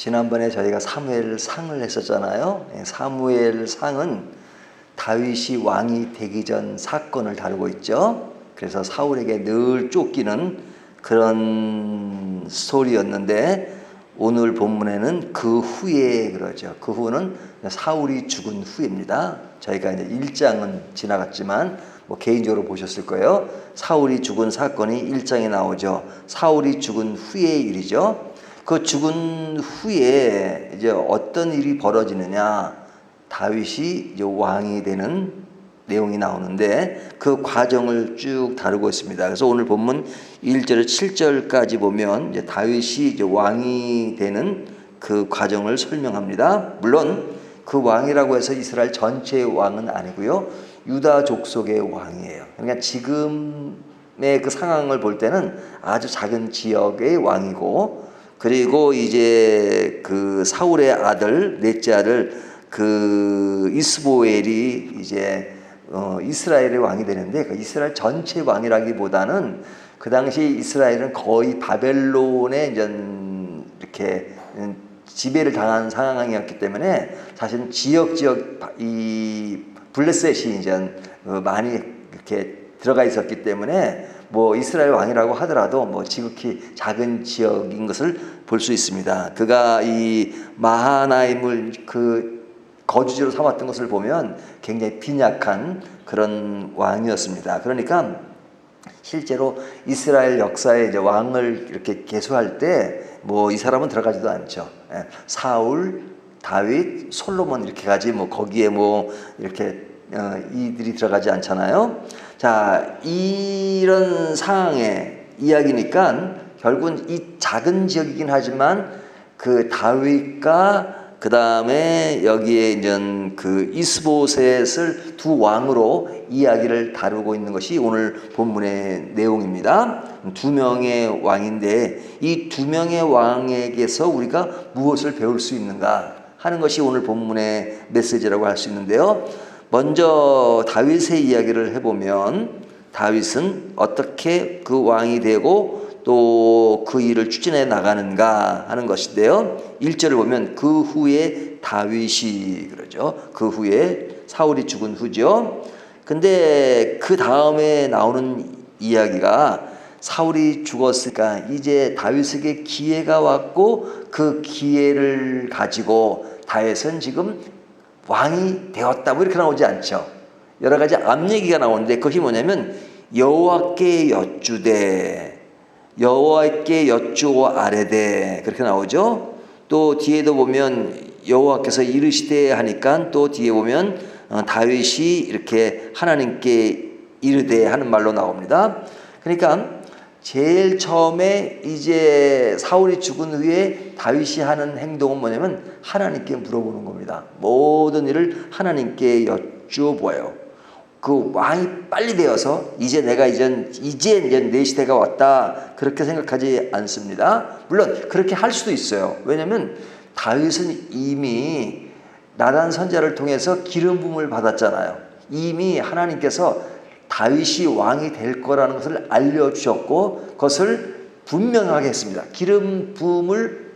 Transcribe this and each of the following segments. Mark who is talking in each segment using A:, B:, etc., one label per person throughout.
A: 지난번에 저희가 사무엘상을 했었잖아요. 사무엘상은 다윗이 왕이 되기 전 사건을 다루고 있죠. 그래서 사울에게 늘 쫓기는 그런 스토리였는데 오늘 본문에는 그 후에 그러죠. 그 후는 사울이 죽은 후입니다. 저희가 이제 1장은 지나갔지만 개인적으로 보셨을 거예요. 사울이 죽은 사건이 1장에 나오죠. 사울이 죽은 후의 일이죠. 그 죽은 후에 이제 어떤 일이 벌어지느냐, 다윗이 이제 왕이 되는 내용이 나오는데 그 과정을 쭉 다루고 있습니다. 그래서 오늘 본문 1절에서 7절까지 보면 이제 다윗이 이제 왕이 되는 그 과정을 설명합니다. 물론 그 왕이라고 해서 이스라엘 전체의 왕은 아니고요, 유다 족속의 왕이에요. 그러니까 지금의 그 상황을 볼 때는 아주 작은 지역의 왕이고, 그리고 이제 그 사울의 아들, 넷째 아들 그 이스보엘이 이제 이스라엘의 왕이 되는데, 그 이스라엘 전체 왕이라기보다는 그 당시 이스라엘은 거의 바벨론에 이제 이렇게 지배를 당한 상황이었기 때문에 사실은 지역 이 블레셋이 이제 많이 이렇게 들어가 있었기 때문에 이스라엘 왕이라고 하더라도 지극히 작은 지역인 것을 볼 수 있습니다. 그가 이 마하나임을 그 거주지로 삼았던 것을 보면 굉장히 빈약한 그런 왕이었습니다. 그러니까 실제로 이스라엘 역사에 이제 왕을 이렇게 계수할 때 이 사람은 들어가지도 않죠. 사울, 다윗, 솔로몬 이렇게 가지 거기에 이렇게 이들이 들어가지 않잖아요. 자, 이런 상황의 이야기니까 결국은 이 작은 지역이긴 하지만 그 다윗과 그 다음에 여기에 이제 그 이스보셋을 두 왕으로 이야기를 다루고 있는 것이 오늘 본문의 내용입니다. 두 명의 왕인데 이 두 명의 왕에게서 우리가 무엇을 배울 수 있는가 하는 것이 오늘 본문의 메시지라고 할 수 있는데요. 먼저 다윗의 이야기를 해보면 다윗은 어떻게 그 왕이 되고 또 그 일을 추진해 나가는가 하는 것인데요. 1절을 보면 그 후에 다윗이 그러죠. 그 후에 사울이 죽은 후죠. 근데 그 다음에 나오는 이야기가 사울이 죽었으니까 이제 다윗에게 기회가 왔고 그 기회를 가지고 다윗은 지금 왕이 되었다 이렇게 나오지 않죠. 여러 가지 앞 얘기가 나오는데 그것이 뭐냐면 여호와께 여쭈되 여호와께 여쭈어 아뢰되 그렇게 나오죠. 또 뒤에도 보면 여호와께서 이르시되 하니까 또 뒤에 보면 다윗이 이렇게 하나님께 이르되 하는 말로 나옵니다. 그러니까 제일 처음에 이제 사울이 죽은 후에 다윗이 하는 행동은 뭐냐면 하나님께 물어보는 겁니다. 모든 일을 하나님께 여쭈어 보아요. 그 왕이 빨리 되어서 이제 내가 이제 내 시대가 왔다 그렇게 생각하지 않습니다. 물론 그렇게 할 수도 있어요. 왜냐하면 다윗은 이미 나단 선지자를 통해서 기름 부음을 받았잖아요. 이미 하나님께서 다윗이 왕이 될 거라는 것을 알려주셨고 그것을 분명하게 했습니다. 기름 부음을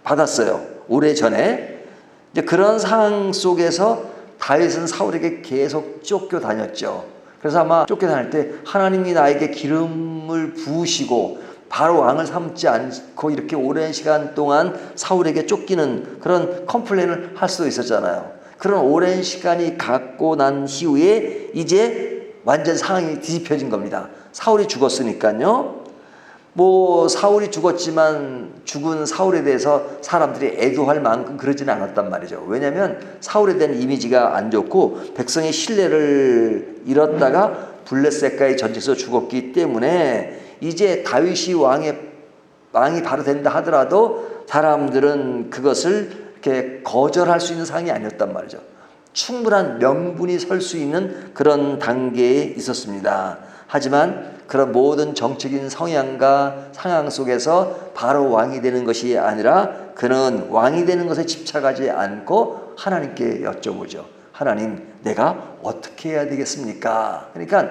A: 받았어요. 오래전에. 이제 그런 상황 속에서 다윗은 사울에게 계속 쫓겨다녔죠. 그래서 아마 쫓겨다닐 때 하나님이 나에게 기름을 부으시고 바로 왕을 삼지 않고 이렇게 오랜 시간 동안 사울에게 쫓기는 그런 컴플레인을 할 수도 있었잖아요. 그런 오랜 시간이 갖고 난 이후에 이제 완전 상황이 뒤집혀진 겁니다. 사울이 죽었으니까요. 사울이 죽었지만 죽은 사울에 대해서 사람들이 애도할 만큼 그러지는 않았단 말이죠. 왜냐하면 사울에 대한 이미지가 안 좋고 백성의 신뢰를 잃었다가 블레셋과의 전쟁에서 죽었기 때문에 이제 다윗이 왕이 바로 된다 하더라도 사람들은 그것을 이렇게 거절할 수 있는 상황이 아니었단 말이죠. 충분한 명분이 설 수 있는 그런 단계에 있었습니다. 하지만 그런 모든 정적인 성향과 상황 속에서 바로 왕이 되는 것이 아니라 그는 왕이 되는 것에 집착하지 않고 하나님께 여쭤보죠. 하나님, 내가 어떻게 해야 되겠습니까? 그러니까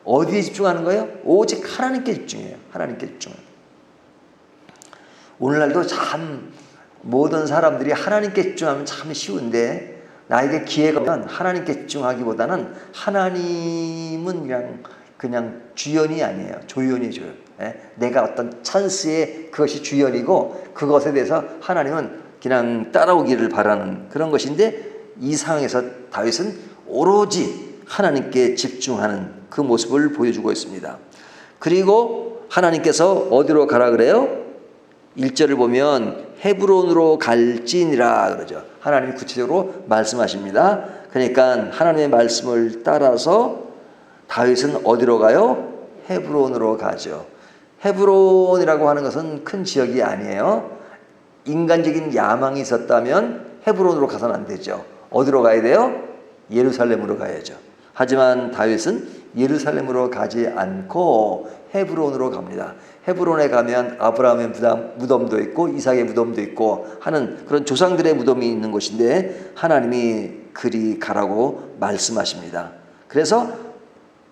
A: 어디에 집중하는 거예요? 오직 하나님께 집중해요. 하나님께 집중해요. 오늘날도 참 모든 사람들이 하나님께 집중하면 참 쉬운데 나에게 기회가 오면 하나님께 집중하기보다는 하나님은 그냥 주연이 아니에요. 조연이죠. 내가 어떤 찬스에 그것이 주연이고 그것에 대해서 하나님은 그냥 따라오기를 바라는 그런 것인데 이 상황에서 다윗은 오로지 하나님께 집중하는 그 모습을 보여주고 있습니다. 그리고 하나님께서 어디로 가라 그래요? 1절을 보면 헤브론으로 갈지니라 그러죠. 하나님이 구체적으로 말씀하십니다. 그러니까 하나님의 말씀을 따라서 다윗은 어디로 가요? 헤브론으로 가죠. 헤브론이라고 하는 것은 큰 지역이 아니에요. 인간적인 야망이 있었다면 헤브론으로 가서는 안 되죠. 어디로 가야 돼요? 예루살렘으로 가야죠. 하지만 다윗은 예루살렘으로 가지 않고 헤브론으로 갑니다. 헤브론에 가면 아브라함의 무덤도 있고 이삭의 무덤도 있고 하는 그런 조상들의 무덤이 있는 곳인데 하나님이 그리 가라고 말씀하십니다. 그래서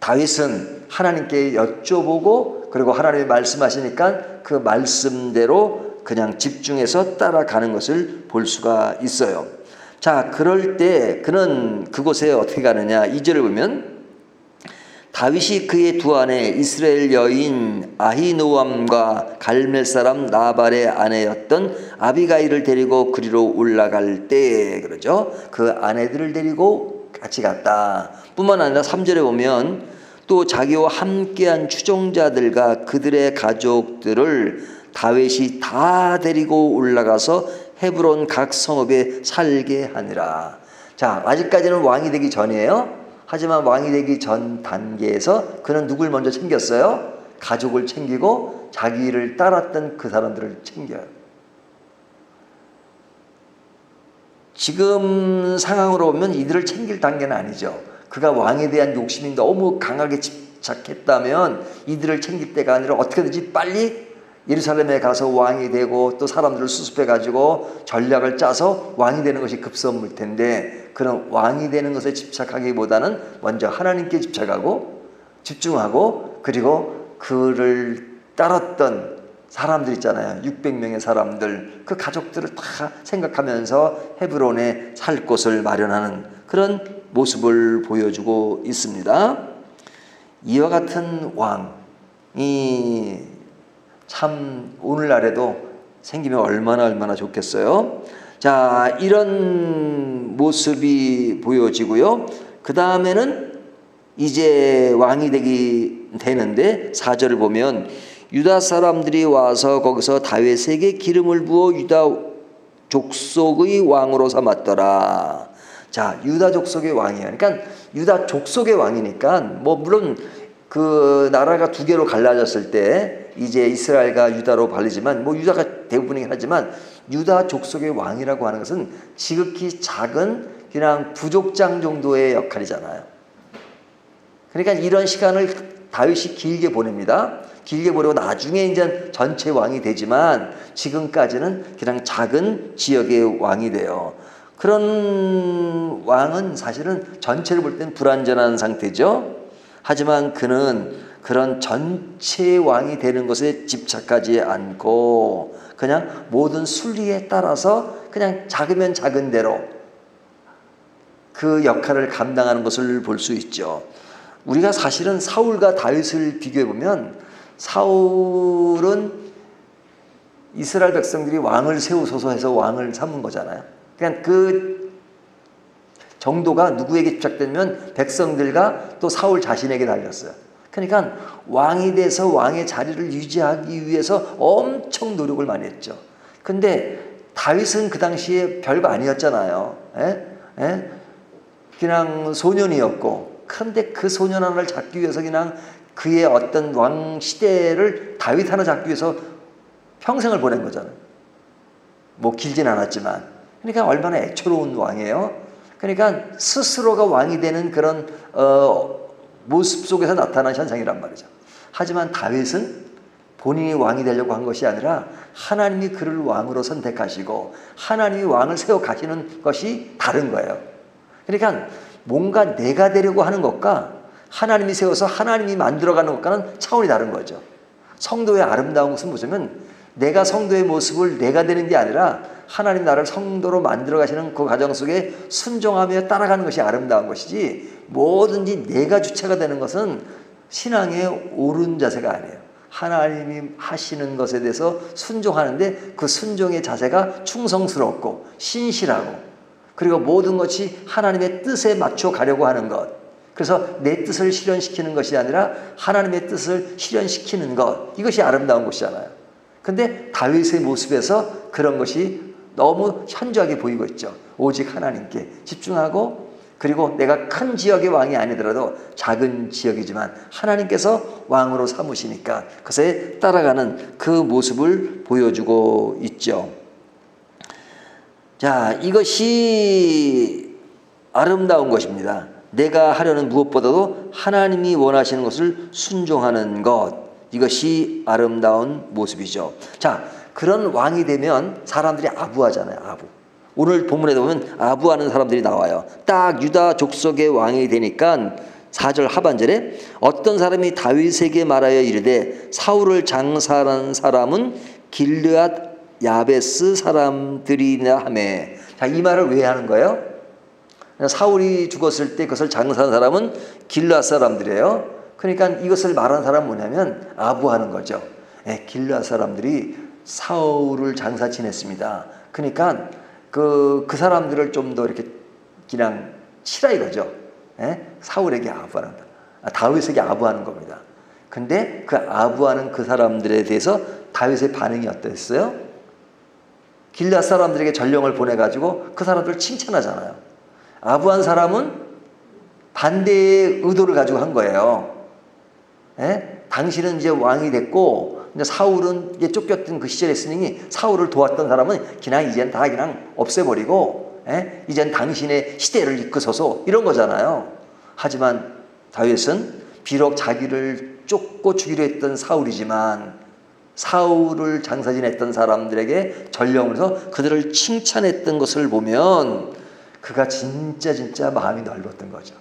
A: 다윗은 하나님께 여쭤보고 그리고 하나님이 말씀하시니까 그 말씀대로 그냥 집중해서 따라가는 것을 볼 수가 있어요. 자, 그럴 때 그는 그곳에 어떻게 가느냐? 2절을 보면 다윗이 그의 두 아내 이스라엘 여인 아히노암과 갈멜 사람 나발의 아내였던 아비가일을 데리고 그리로 올라갈 때 그러죠. 그 아내들을 데리고 같이 갔다. 뿐만 아니라 3절에 보면 또 자기와 함께한 추종자들과 그들의 가족들을 다윗이 다 데리고 올라가서 헤브론 각 성읍에 살게 하니라. 자, 아직까지는 왕이 되기 전이에요. 하지만 왕이 되기 전 단계에서 그는 누굴 먼저 챙겼어요? 가족을 챙기고 자기를 따랐던 그 사람들을 챙겨요. 지금 상황으로 보면 이들을 챙길 단계는 아니죠. 그가 왕에 대한 욕심이 너무 강하게 집착했다면 이들을 챙길 때가 아니라 어떻게든지 빨리 예루살렘에 가서 왕이 되고 또 사람들을 수습해가지고 전략을 짜서 왕이 되는 것이 급선무일 텐데 그런 왕이 되는 것에 집착하기보다는 먼저 하나님께 집중하고 그리고 그를 따랐던 사람들 있잖아요. 600명의 사람들 그 가족들을 다 생각하면서 헤브론에 살 곳을 마련하는 그런 모습을 보여주고 있습니다. 이와 같은 왕이 참 오늘날에도 생기면 얼마나 좋겠어요. 자, 이런 모습이 보여지고요. 그 다음에는 이제 왕이 되는데 4절을 보면 유다 사람들이 와서 거기서 다윗에게 기름을 부어 유다 족속의 왕으로 삼았더라. 자, 유다 족속의 왕이에요. 그러니까 유다 족속의 왕이니까 물론 그 나라가 두 개로 갈라졌을 때 이제 이스라엘과 유다로 발리지만 유다가 대부분이긴 하지만 유다 족속의 왕이라고 하는 것은 지극히 작은 그냥 부족장 정도의 역할이잖아요. 그러니까 이런 시간을 다윗이 길게 보냅니다. 길게 보내고 나중에 이제 전체 왕이 되지만 지금까지는 그냥 작은 지역의 왕이 돼요. 그런 왕은 사실은 전체를 볼 땐 불완전한 상태죠. 하지만 그는 그런 전체 왕이 되는 것에 집착하지 않고 그냥 모든 순리에 따라서 그냥 작으면 작은 대로 그 역할을 감당하는 것을 볼 수 있죠. 우리가 사실은 사울과 다윗을 비교해 보면 사울은 이스라엘 백성들이 왕을 세우소서 해서 왕을 삼은 거잖아요. 그냥 그 정도가 누구에게 집착되면 백성들과 또 사울 자신에게 달렸어요. 그러니까 왕이 돼서 왕의 자리를 유지하기 위해서 엄청 노력을 많이 했죠. 근데 다윗은 그 당시에 별거 아니었잖아요. 그냥 소년이었고, 그런데 그 소년 하나를 잡기 위해서 그냥 그의 어떤 왕 시대를 다윗 하나 잡기 위해서 평생을 보낸 거잖아요. 길진 않았지만. 그러니까 얼마나 애처로운 왕이에요. 그러니까 스스로가 왕이 되는 그런 모습 속에서 나타난 현상이란 말이죠. 하지만 다윗은 본인이 왕이 되려고 한 것이 아니라 하나님이 그를 왕으로 선택하시고 하나님이 왕을 세워 가시는 것이 다른 거예요. 그러니까 뭔가 내가 되려고 하는 것과 하나님이 세워서 하나님이 만들어가는 것과는 차원이 다른 거죠. 성도의 아름다운 것은 뭐냐면 내가 성도의 모습을 내가 되는 게 아니라 하나님 나를 성도로 만들어 가시는 그 과정 속에 순종하며 따라가는 것이 아름다운 것이지, 뭐든지 내가 주체가 되는 것은 신앙의 옳은 자세가 아니에요. 하나님이 하시는 것에 대해서 순종하는데 그 순종의 자세가 충성스럽고 신실하고, 그리고 모든 것이 하나님의 뜻에 맞춰 가려고 하는 것. 그래서 내 뜻을 실현시키는 것이 아니라 하나님의 뜻을 실현시키는 것, 이것이 아름다운 것이잖아요. 근데 다윗의 모습에서 그런 것이 너무 현저하게 보이고 있죠. 오직 하나님께 집중하고, 그리고 내가 큰 지역의 왕이 아니더라도 작은 지역이지만 하나님께서 왕으로 삼으시니까 그것에 따라가는 그 모습을 보여주고 있죠. 자, 이것이 아름다운 것입니다. 내가 하려는 무엇보다도 하나님이 원하시는 것을 순종하는 것, 이것이 아름다운 모습이죠. 자, 그런 왕이 되면 사람들이 아부하잖아요. 아부. 오늘 본문에 보면 아부하는 사람들이 나와요. 딱 유다 족속의 왕이 되니까 4절 하반절에 어떤 사람이 다윗에게 말하여 이르되 사울을 장사하는 사람은 길르앗 야베스 사람들이나 하매. 자, 이 말을 왜 하는 거예요? 사울이 죽었을 때 그것을 장사한 사람은 길르앗 사람들이에요. 그러니까 이것을 말하는 사람은 뭐냐면 아부하는 거죠. 길르앗 사람들이 사울을 장사 지냈습니다. 그러니까 그 사람들을 좀 더 이렇게 그냥 치라 이거죠. 사울에게 아부하는 거, 다윗에게 아부하는 겁니다. 근데 그 아부하는 그 사람들에 대해서 다윗의 반응이 어땠어요? 길르앗 사람들에게 전령을 보내가지고 그 사람들을 칭찬하잖아요. 아부한 사람은 반대의 의도를 가지고 한 거예요. 당신은 이제 왕이 됐고, 이제 사울은 이제 쫓겼던 그 시절에 있으니 사울을 도왔던 사람은 그냥 이젠 다 그냥 없애버리고, 이젠 당신의 시대를 이끄소서, 이런 거잖아요. 하지만 다윗은 비록 자기를 쫓고 죽이려 했던 사울이지만 사울을 장사 지냈던 사람들에게 전령을 해서 그들을 칭찬했던 것을 보면 그가 진짜 마음이 넓었던 거죠.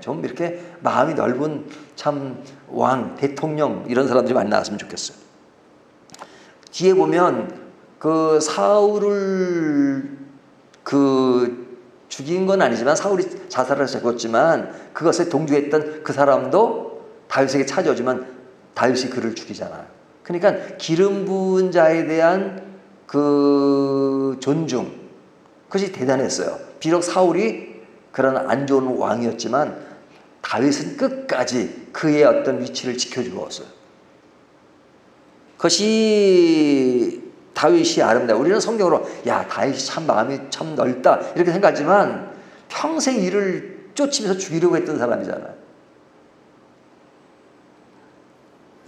A: 좀 이렇게 마음이 넓은 참 왕, 대통령, 이런 사람들이 많이 나왔으면 좋겠어요. 뒤에 보면 그 사울을 죽인 건 아니지만 사울이 자살을 했었지만 그것에 동조했던 그 사람도 다윗에게 찾아오지만 다윗이 그를 죽이잖아요. 그러니까 기름 부은 자에 대한 그 존중, 그것이 대단했어요. 비록 사울이 그런 안 좋은 왕이었지만 다윗은 끝까지 그의 어떤 위치를 지켜주었어요. 그것이 다윗이 아름다워. 우리는 성경으로 야, 다윗이 참 마음이 참 넓다 이렇게 생각하지만 평생 이를 쫓으면서 죽이려고 했던 사람이잖아요.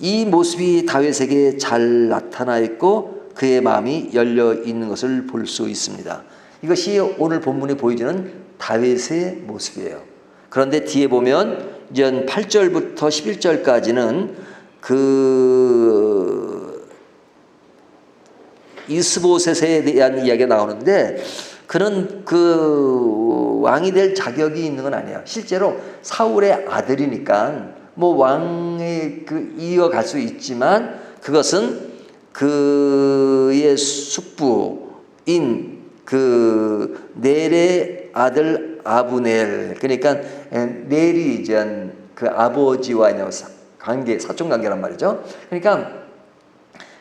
A: 이 모습이 다윗에게 잘 나타나 있고 그의 마음이 열려 있는 것을 볼 수 있습니다. 이것이 오늘 본문에 보여주는 다윗의 모습이에요. 그런데 뒤에 보면 이제 8절부터 11절까지는 그 이스보셋에 대한 이야기가 나오는데 그는 그 왕이 될 자격이 있는 건 아니에요. 실제로 사울의 아들이니까 뭐 왕에 이어갈 수 있지만 그것은 그의 숙부인 그 넬의 아들 아브넬, 그러니까 넬이 이제 그 아버지와 관계, 사촌 관계란 말이죠. 그러니까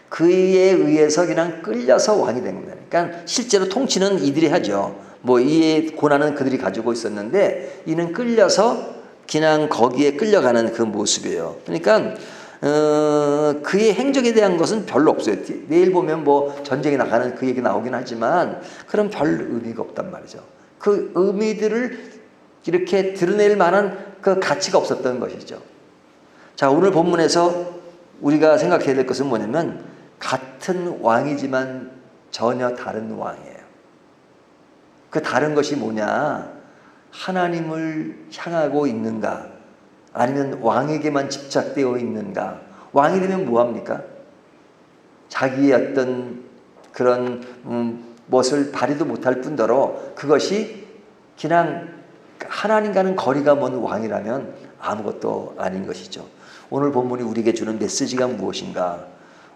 A: 그에 의해서 그냥 끌려서 왕이 된 겁니다. 그러니까 실제로 통치는 이들이 하죠. 뭐 이의 고난은 그들이 가지고 있었는데 이는 끌려서 그냥 거기에 끌려가는 그 모습이에요. 그러니까 그의 행적에 대한 것은 별로 없어요. 내일 보면 뭐 전쟁에 나가는 그 얘기 나오긴 하지만 그런 별 의미가 없단 말이죠. 그 의미들을 이렇게 드러낼 만한 그 가치가 없었던 것이죠. 자, 오늘 본문에서 우리가 생각해야 될 것은 뭐냐면 같은 왕이지만 전혀 다른 왕이에요. 그 다른 것이 뭐냐? 하나님을 향하고 있는가? 아니면 왕에게만 집착되어 있는가? 왕이 되면 뭐합니까? 자기의 어떤 그런 것을 발휘도 못할 뿐더러 그것이 그냥 하나님과는 거리가 먼 왕이라면 아무것도 아닌 것이죠. 오늘 본문이 우리에게 주는 메시지가 무엇인가?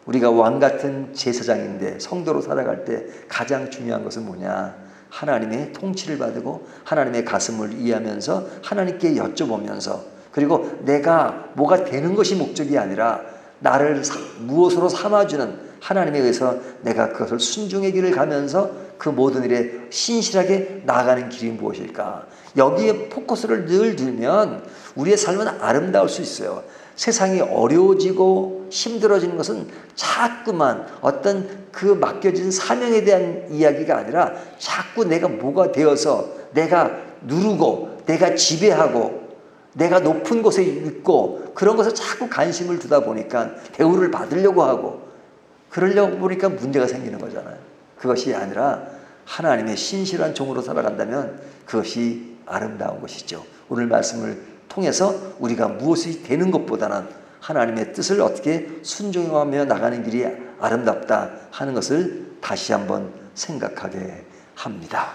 A: 우리가 왕 같은 제사장인데 성도로 살아갈 때 가장 중요한 것은 뭐냐? 하나님의 통치를 받고 하나님의 가슴을 이해하면서 하나님께 여쭤보면서, 그리고 내가 뭐가 되는 것이 목적이 아니라 나를 무엇으로 삼아주는 하나님에 의해서 내가 그것을 순종의 길을 가면서 그 모든 일에 신실하게 나아가는 길이 무엇일까? 여기에 포커스를 늘 두면 우리의 삶은 아름다울 수 있어요. 세상이 어려워지고 힘들어지는 것은 자꾸만 어떤 그 맡겨진 사명에 대한 이야기가 아니라 자꾸 내가 뭐가 되어서 내가 누르고 내가 지배하고 내가 높은 곳에 있고 그런 것을 자꾸 관심을 두다 보니까 대우를 받으려고 하고 그러려고 보니까 문제가 생기는 거잖아요. 그것이 아니라 하나님의 신실한 종으로 살아간다면 그것이 아름다운 것이죠. 오늘 말씀을 통해서 우리가 무엇이 되는 것보다는 하나님의 뜻을 어떻게 순종하며 나가는 길이 아름답다 하는 것을 다시 한번 생각하게 합니다.